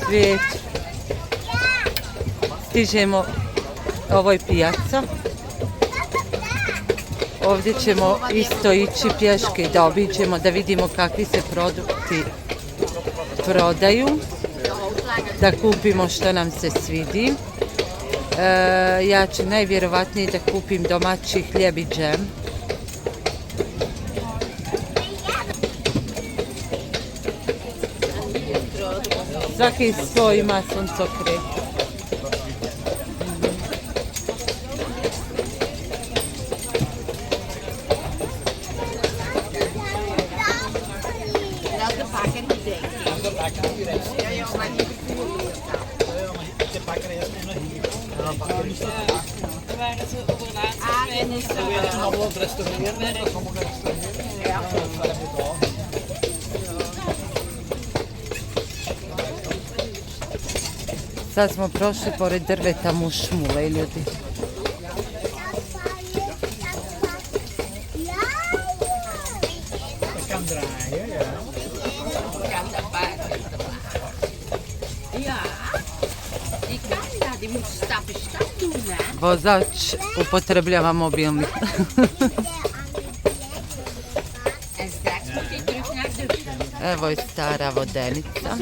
cvijeće. Stižemo, ovo je pijaca. Ovdje ćemo isto ići pješke da obiđemo, da vidimo kakvi se produkti prodaju, da kupimo što nam se svidi. Ja ću najvjerovatnije da kupim domaći hljeb i džem. Svaki sto ima suncokret. Sad smo prošli pored drveta mušmule, ljudi. Vozač upotrebljava mobilni. Evo je stara vodenica.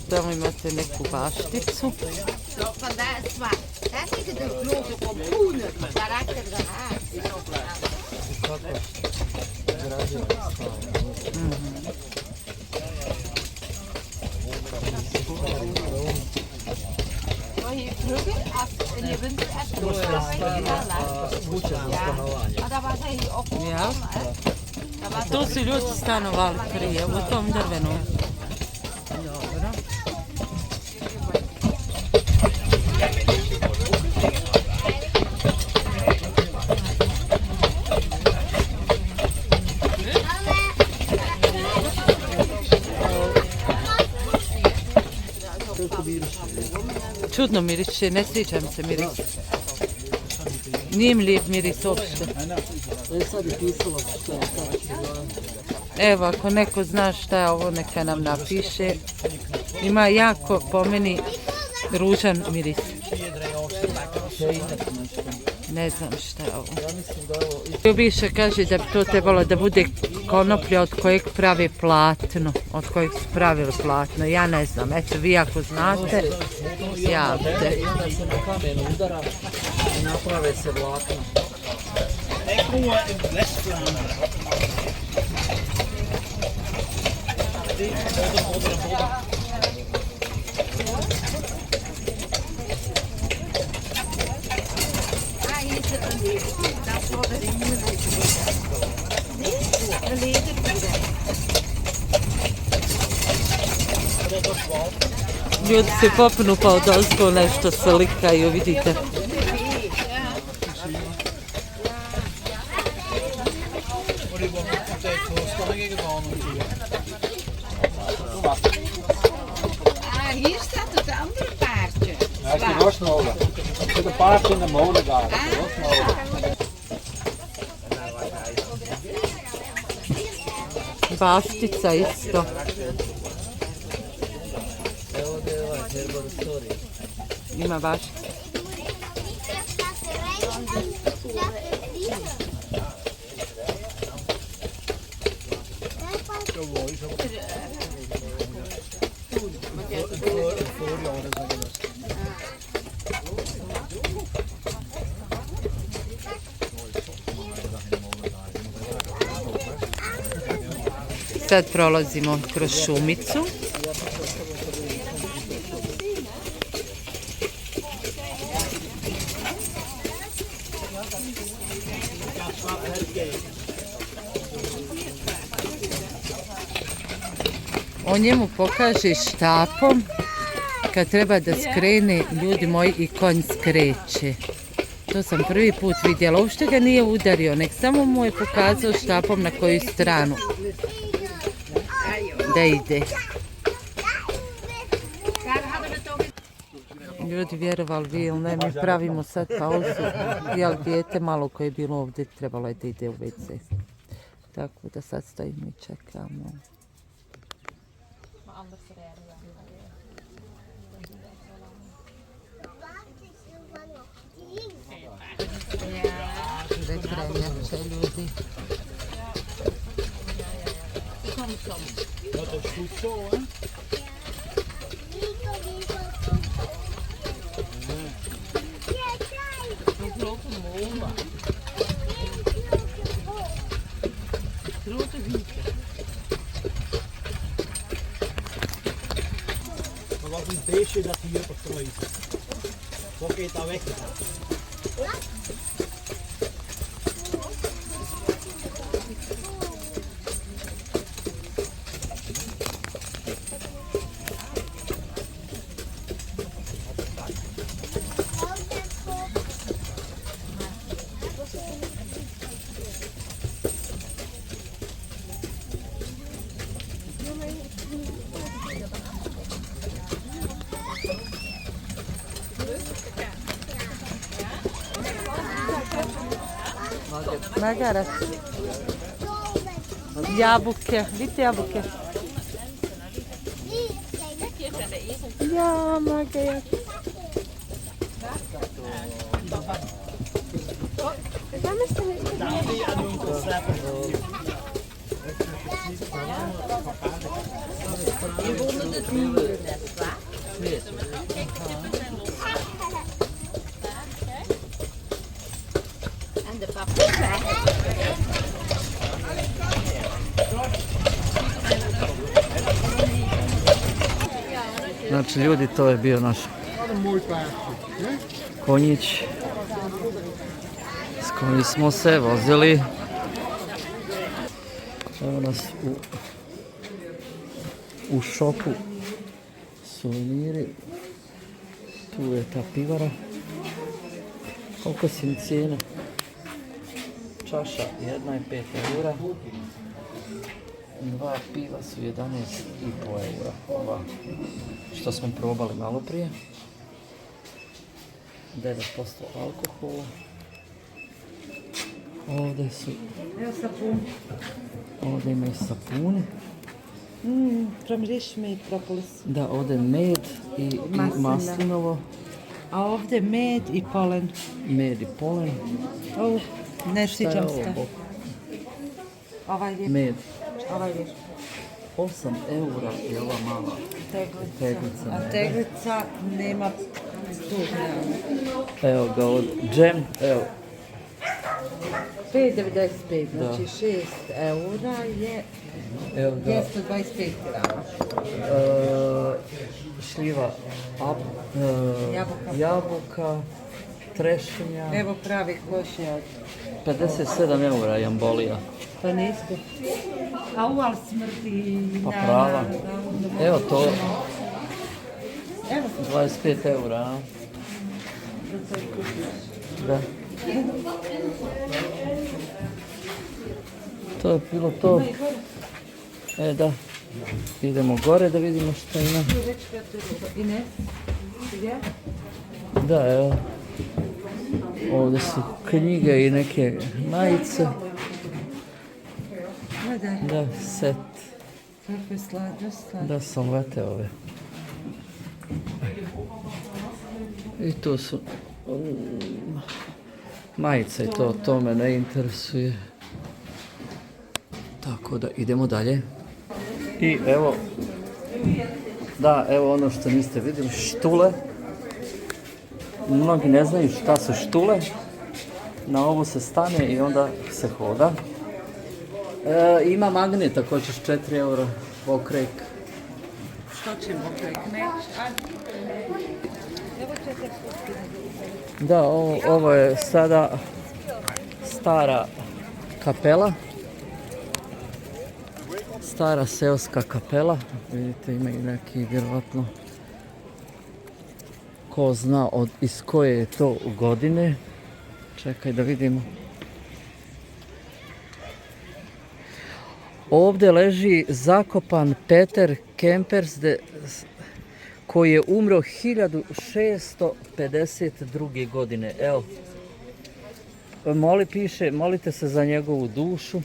Tamo imate neku bašticu. Ja. Tu su ljudi stanovali prije, u tom drvenom. Čudno miriše, ne sviđa mi se miris. Nije mi lijep miris uopšte. Evo, ako neko zna šta je ovo, neka nam napiše. Ima jako, po meni, ružan miris. Ne znam šta je ovo. Ljubiša kaže da bi to trebalo da bude konoplja od kojeg pravi platno, od kojeg su pravili platno. Ja ne znam, eto vi ako znate, javite. I onda se na kamenu udara i naprave se vlakna. Ljudi se popnu pa odozgo nešto slikaju, vidite. Hier staat het andere paardje. Ja, ik heb los nodig. Er zit een paardje in de molen daar. Baštica isto. Ima baštica. Sad prolazimo kroz šumicu. On njemu pokaže štapom kad treba da skrene, ljudi moji, i konj skreće. To sam prvi put vidjela. Uopšte ga nije udario, nek samo mu je pokazao štapom na koju stranu da ide. Ljudi, vjerovali vi ili ne, mi pravimo sad pauzu, jer dijete malo koje je bilo ovdje trebalo je da ide u WC. Tako da sad stojimo i čekamo. Večernjače, ljudi. Dat is goed zo, hè? Dat was een beestje dat hier verstrooid. Wat heeft dat weggedaan? Magarac. Jabuke, vidite jabuke. Ja, magarac. En de paprika. Znači ljudi, to je bio naš konjić s kojim smo se vozili. Evo nas u šopu suveniri. Tu je ta pivara. Koliko si mi cijena? Čaša 1,5 eura. Dva piva su 11,5 eura. Ova što smo probali malo prije. 9% alkohola. Ovdje su... Evo sapun. Ovdje imaju sapune. Promiriš mi propolis. Da, ovdje med i maslinovo. A ovdje med i polen. Med i polen. Ne Šta je sviđam ovo? se. Ovaj je. Med. Ovaj je. 8 eura je ova mala teglica. A teglica nema stupnja. Evo ga od džem, evo. 5,95, Da. znači 6 eura je Evo ga. 225 grama. Šljiva, jabuka, trešinja. Evo pravi košnjak. 57 eura je ambolija. Pa nisko. A uval smrti Pa prava. Evo to, Evo, 25 eura. A? Da. To je bilo to. Da. Idemo gore da vidimo što ima. Ines, gdje? Da, evo. Ovdje su knjige i neke majice. Gledaj, Da, set. kako je slatko. Da, salvete ove. I tu su majice i to me ne interesuje. Tako da idemo dalje. I evo, da, evo ono što niste vidjeli, štule. Mnogi ne znaju šta su štule. Na ovu se stane i onda se hoda. Ima magnet ako hoćeš 4 eura pokrek. Što ćemo prekneć? Da, ovo je sada stara kapela. stara seoska kapela. Vidite, ima i neki, vjerovatno, ko zna iz koje je to godine. Čekaj da vidimo. Ovdje leži zakopan Peter Kempersde koji je umro 1652. godine. Evo, piše, molite se za njegovu dušu.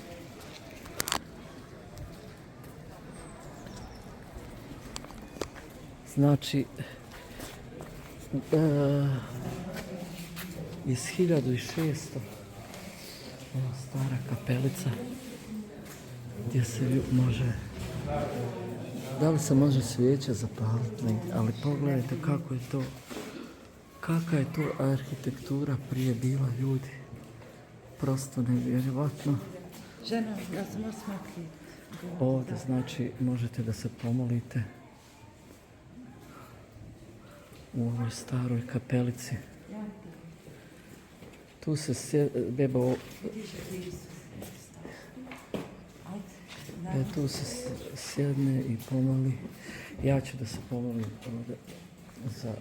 Znači, iz 1600. Evo, stara kapelica gdje se može, da li se može svijeća zapaliti, ali pogledajte kakva je to arhitektura prije bila, ljudi. Prosto nevjerovatno. Žena, ja sam osmakli. Ovdje znači možete da se pomolite u ovoj staroj kapelici. Tu se beba tu se sjedne i pomoli. Ja ću da se pomolim ovdje za...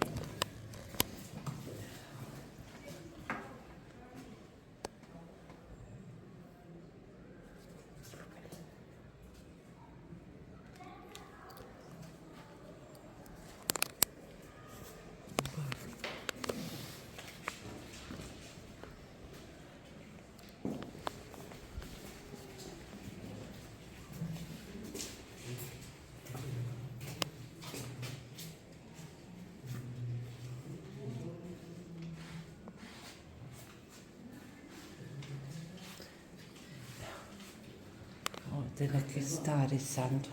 Ovdje neki stari sanduk.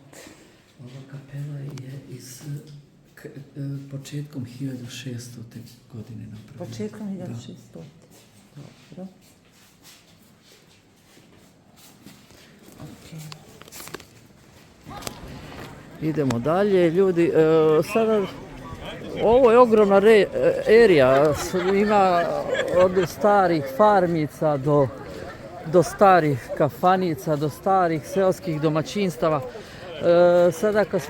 Ova kapela je iz početkom 1600. godine napravljena. Početkom 1600. Dobro. Okay. Idemo dalje, ljudi. Sada, ovo je ogromna erija. Ima od starih farmica do starih kafanica, do starih seoskih domaćinstava. Sada kad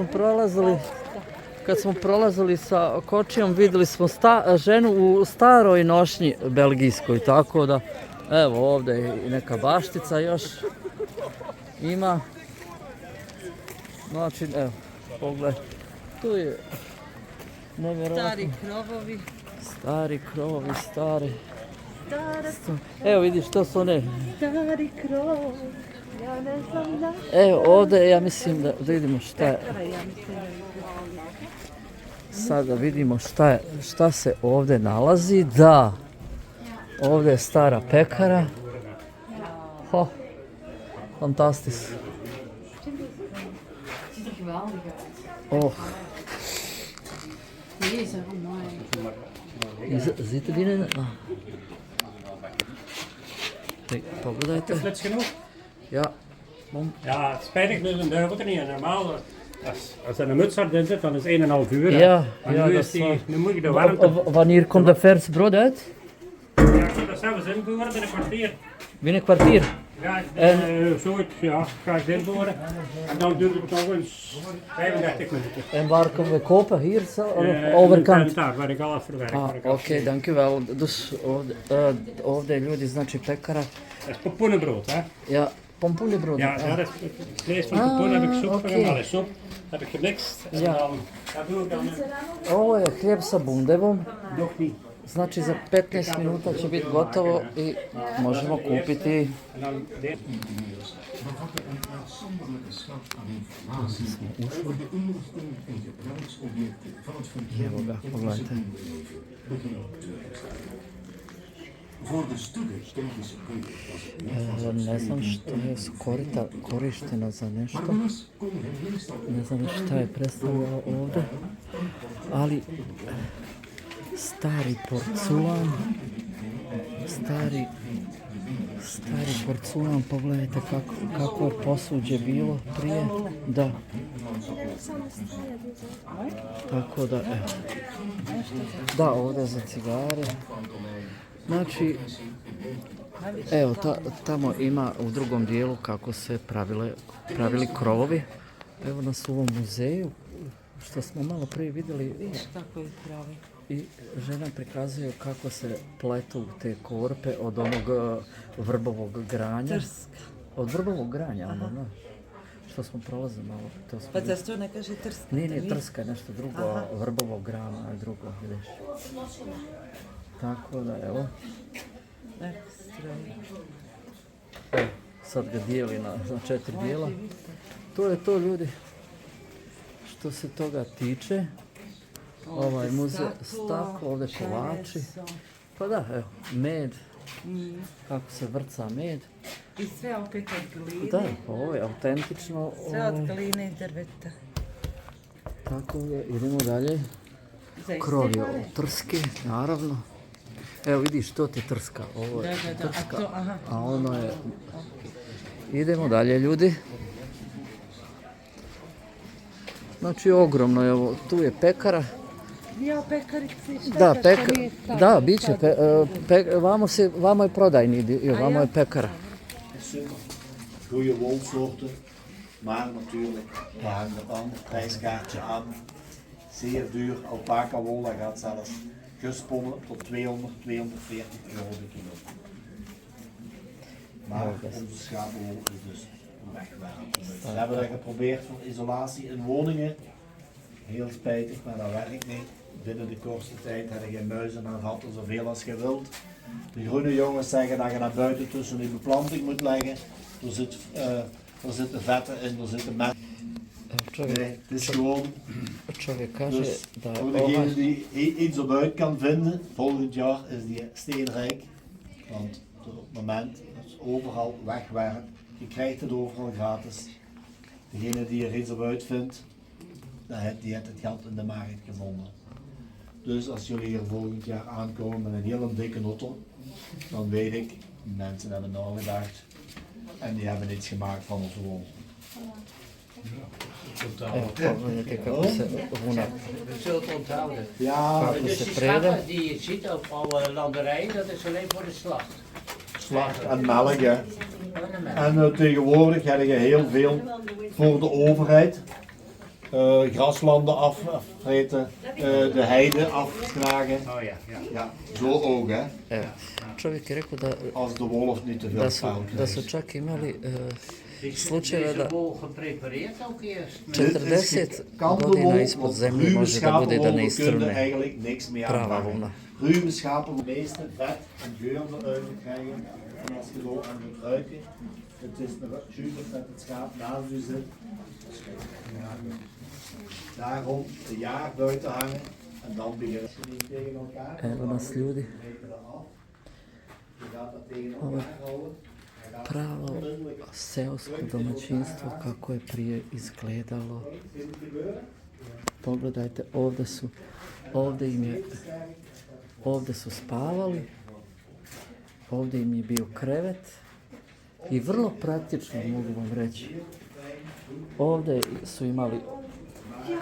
smo prolazili sa kočijom, vidjeli smo ženu u staroj nošnji belgijskoj, tako da, evo, ovdje je i neka baštica još ima. Znači, evo, pogledaj, tu je nevjerojatno. Stari krovovi. Stari krovovi, Evo vidiš, to su one. Stari krov, ja ne znam da... Evo ovdje, ja mislim da vidimo šta je. Sada vidimo šta se ovdje nalazi. Da, ovdje je stara pekara. Ho, fantastis. Oh. Ziet er binnen? Kijk, pogledajte. Is het genoeg? Ja. Bom. Ja, het is spijtig nu een duivel er niet. Normaal, als er een muts hard in zit, dan is 1,5 uur. Ja, Maar ja, nu, dat is waar. nu moet je de warmte... Wanneer komt de vers brood uit? Ja, ik moet dat zelfs invoeren in een kwartier. Binnen een kwartier. Ja, En- zoiets, ja, ga ik invoeren. En dan duurt het nog eens 35 minuten. En waar kunnen we kopen? Hier zo? Aan de overkant? Daar, waar ik alles verwerk. Ah, oké, dankjewel. Dus ovdje ljudi, znači pekara. Dat is pompoenenbrood, hè? Ja, pompoenenbrood. Ja, dat is het vlees van pompoen heb ik soep oké. gedaan. Soep heb ik gemixt. En Ja. dan, dat doe ik dan Ovo je hljeb sa bundevom. nog niet. Znači za 15 minuta će biti gotovo i možemo kupiti. En dan dit. bevatten een uitzonderlijke schat aan informatie over de inrichting en gebruiksobjecten van het verdwenen technische kunstleven begin 20e. Voor de stugge technische kunde was het niet van Ne znam što je korišteno za nešto. maar Willis kon hem meestal Ne znam šta je predstavljalo ovdje. Ali stari porculan. Stari porculan, pogledajte kako je posuđe bilo prije. Da. Tako da, evo. Da, ovdje za cigare. Znači, Evo, tamo ima u drugom dijelu kako se pravili krovovi. Evo nas u ovom muzeju, što smo malo prije vidjeli. Vidiš kako je pravi. I žena prikazuje kako se pletu te korpe od onog vrbovog granja. Trska. Od vrbovog granja, ono, znaš. Što smo prolazili malo. To smo Pa vidjeli. zašto ne kaže trska? Nije trska, je nešto drugo, vrbovog grana je drugo, vidiš. Tako da, evo. Ekstra. Evo, sad ga dijeli na 4 dijela. To je to, ljudi, što se toga tiče. Ovaj muzej, staklo, ovdje kolači. Pa da, evo, med, kako se vrca med. I sve opet od gline. Da, ovo je autentično. Sve od gline i drveta. Tako da, idemo dalje. Zaista Krov je pare. od trske, naravno. Evo vidiš, to ti trska, ovo je Da, trska, a to, aha. a ono je... Idemo dalje, ljudi. Znači, ogromno je ovo, tu je pekara. Ja pekarici, šta Da, to nije tako? da, bit će, vamo je prodajni dio, vamo je pekara. Super. Goede wolsoorten, maar natuurlijk, we hangen het aan, prijskaartje aan. Zeer duur, alpaca wol, dat gaat zelfs gesponnen tot 200, 240 euro de kilo. Maar onze schapenwol is dus wegwerp. We hebben dat geprobeerd voor isolatie in woningen. Heel spijtig, maar dat werkt niet. Binnen de kortste tijd heb je geen muizen aan gehad, zoveel als je wilt. De groene jongens zeggen dat je naar buiten tussen die beplanting moet leggen. Er zitten vetten in, er zitten met. Čovjek, Nee, het is gewoon. čovjek kaže Dus da voor degene die iets op uit kan vinden, volgend jaar is die steenrijk. Want op het moment is overal wegwerp. Je krijgt het overal gratis. Degene die er iets op uitvindt, die heeft het geld in de markt gevonden. Dus als jullie hier volgend jaar aankomen met een hele dikke auto, dan weet ik, mensen hebben nagedacht en die hebben iets gemaakt van ons wol. evo, pogledajte kako se vuna, Je zult onthouden. Ja, kako Dus se die prede. schappen die je ziet op alle landerijen, dat is alleen voor de slacht. slacht en melk. Hè. Gewoon een melk. En tegenwoordig heb je heel veel voor de overheid. Graslanden afvreten, de heide afknagen. Oh ja, ja. Ja, zo ook hè. Evo, čovjek je rekao da, Als de wolf niet te veel vuil da su krijgt. čak imali Is slučajeve deze da wol geprepareerd ook eerst? 40 Kan de godina wol, ispod want zemlje ruwe može da bude da schapenwol, ne we kunnen istrne eigenlijk niks meer prava aanbrengen. vuna. Ruwe schapen, het meeste vet en geur eruit te krijgen. En als je zo aan moet ruiken, het is nog super dat het schaap naast u zit. Daarom een jaar buiten hangen en dan beginnen ze niet tegen elkaar. Evo nas ljudi, Meten dat af. Je gaat dat tegen elkaar houden. pravo seosko domaćinstvo kako je prije izgledalo. Pogledajte, ovdje su spavali, ovdje im je bio krevet i vrlo praktično mogu vam reći. Ovdje su imali,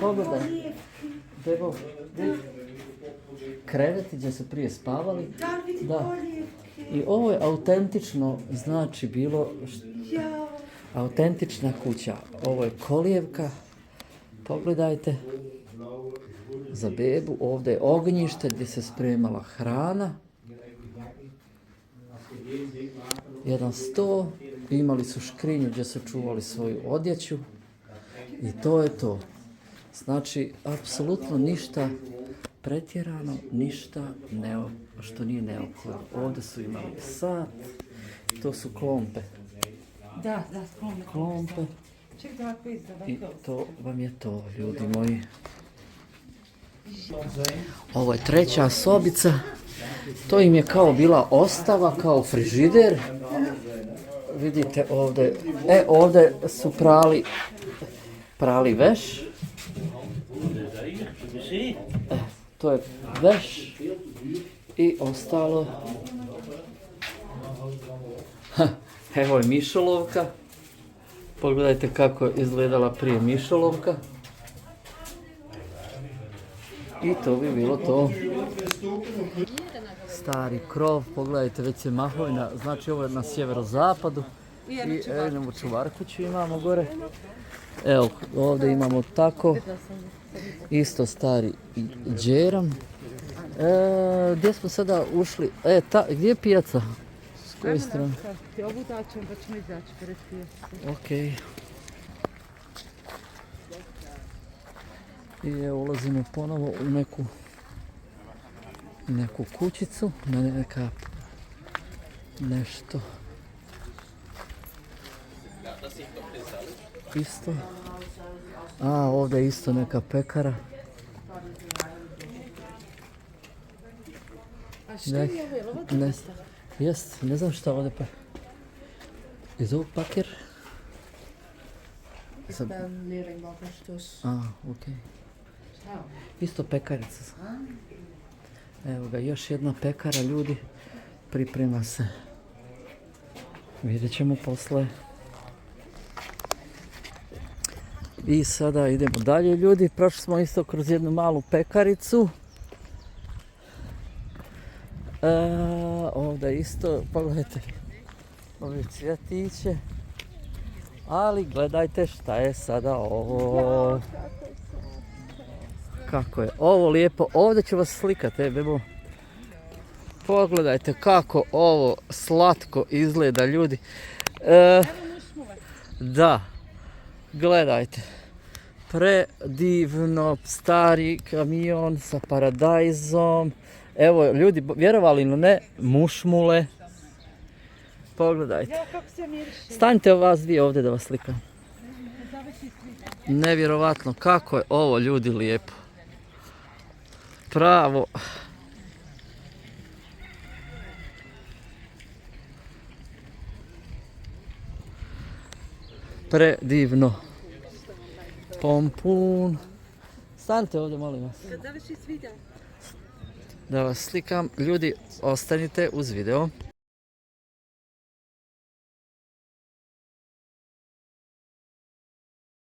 pogledaj, evo, kreveti gdje su prije spavali. Da. I ovo je autentično, znači bilo autentična kuća. Ovo je kolijevka, pogledajte, za bebu. Ovdje je ognjište gdje se spremala hrana. Jedan sto, imali su škrinju gdje su čuvali svoju odjeću. I to je to. Znači, apsolutno ništa pretjerano, ništa što nije neophodno. Ovdje su imali sat, to su klompe. Da, Klompe. Ček da ovako izda, I to vam je to, ljudi moji. Ovo je treća sobica. To im je kao bila ostava, kao frižider. Vidite ovdje, ovdje su prali veš. To je veš i ostalo. Evo je mišolovka. Pogledajte kako je izgledala prije mišolovka. I to bi bilo to. stari krov, pogledajte, već je mahovina, znači ovo je na sjeverozapadu. I evo čuvarkuću imamo gore. Evo, ovdje imamo tako, isto stari džeram. Gdje smo sada ušli? Gdje je pijaca? S koje strane? Ovu daćem pa ćemo izaći pred pijacu. Okej. I evo ulazimo ponovo u neku kućicu, neka nešto isto. Ovdje je isto neka pekara. A što je ovo? Jest, ne znam šta ovdje pa. Is ovog pakker? Ik ben leerlingbakkers, dus. Okej. Isto pekarica. Evo ga, još jedna pekara, ljudi. Priprema se. Vidjet ćemo posle. I sada idemo dalje, ljudi. Prošli smo isto kroz jednu malu pekaricu. Ovdje isto, pogledajte, ove cvjetiće. Ali gledajte šta je sada ovo. Kako je ovo lijepo. Ovdje ću vas slikati, bebo. Pogledajte kako ovo slatko izgleda, ljudi. Da, gledajte. Predivno, stari kamion sa paradajzom. Evo, ljudi, vjerovali ili ne, mušmule. Pogledajte. Stanite vas dvije ovdje da vas slikam. Nevjerovatno, kako je ovo, ljudi, lijepo. Pravo. Predivno. Pompun. Stanite ovdje, molim vas. Da vas slikam. Ljudi, ostanite uz video.